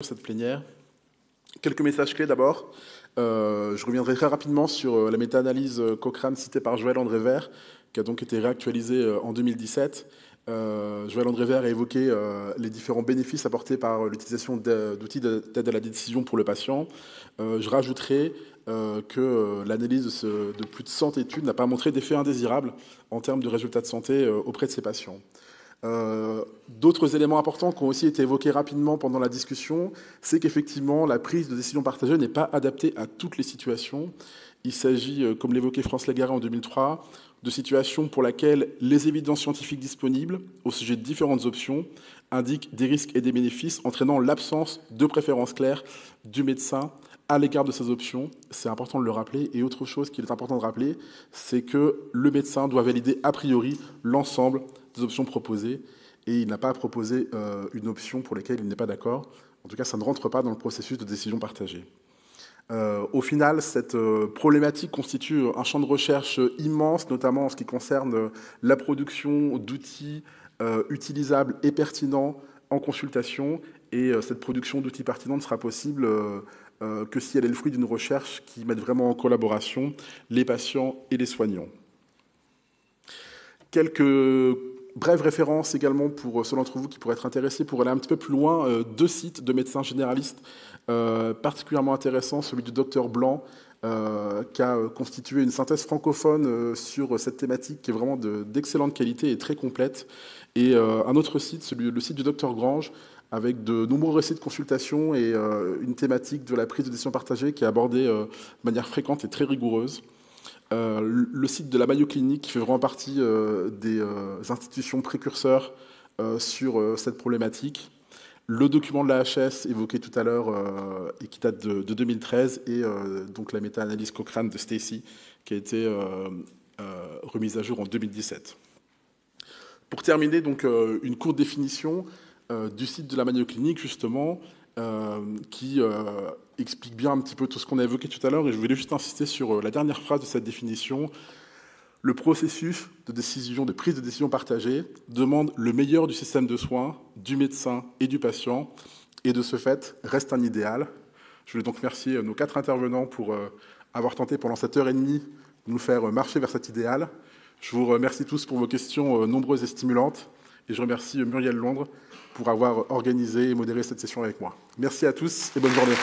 Cette plénière. Quelques messages clés d'abord. Je reviendrai très rapidement sur la méta-analyse Cochrane citée par Joël-André Vert, qui a donc été réactualisée en 2017. Joël-André Vert a évoqué les différents bénéfices apportés par l'utilisation d'outils d'aide à la décision pour le patient. Je rajouterai que l'analyse de plus de 100 études n'a pas montré d'effet indésirable en termes de résultats de santé auprès de ces patients. D'autres éléments importants qui ont aussi été évoqués rapidement pendant la discussion, c'est qu'effectivement, la prise de décision partagée n'est pas adaptée à toutes les situations. Il s'agit, comme l'évoquait France Légaré en 2003, de situations pour lesquelles les évidences scientifiques disponibles au sujet de différentes options indiquent des risques et des bénéfices, entraînant l'absence de préférence claire du médecin à l'égard de ces options. C'est important de le rappeler. Et autre chose qu'il est important de rappeler, c'est que le médecin doit valider a priori l'ensemble des options proposées et il n'a pas à proposer une option pour laquelle il n'est pas d'accord. En tout cas, ça ne rentre pas dans le processus de décision partagée. Au final, cette problématique constitue un champ de recherche immense, notamment en ce qui concerne la production d'outils utilisables et pertinents en consultation. Et cette production d'outils pertinents ne sera possible que si elle est le fruit d'une recherche qui mette vraiment en collaboration les patients et les soignants. Quelques brèves références également pour ceux d'entre vous qui pourraient être intéressés pour aller un petit peu plus loin. Deux sites de médecins généralistes particulièrement intéressants, celui du docteur Blanc, qui a constitué une synthèse francophone sur cette thématique qui est vraiment d'excellente qualité et très complète. Et un autre site, le site du docteur Grange, avec de nombreux récits de consultation et une thématique de la prise de décision partagée qui est abordée de manière fréquente et très rigoureuse. Le site de la Mayo Clinique qui fait vraiment partie des institutions précurseurs sur cette problématique. Le document de la HS évoqué tout à l'heure et qui date de 2013 et donc la méta-analyse Cochrane de Stacy qui a été remise à jour en 2017. Pour terminer, donc une courte définition du site de la Mayo Clinique justement qui explique bien un petit peu tout ce qu'on a évoqué tout à l'heure et je voulais juste insister sur la dernière phrase de cette définition. Le processus de décision, de prise de décision partagée demande le meilleur du système de soins, du médecin et du patient, et de ce fait reste un idéal. Je voulais donc remercier nos 4 intervenants pour avoir tenté pendant cette heure et demie de nous faire marcher vers cet idéal. Je vous remercie tous pour vos questions nombreuses et stimulantes, et je remercie Muriel Londres pour avoir organisé et modéré cette session avec moi. Merci à tous et bonne journée.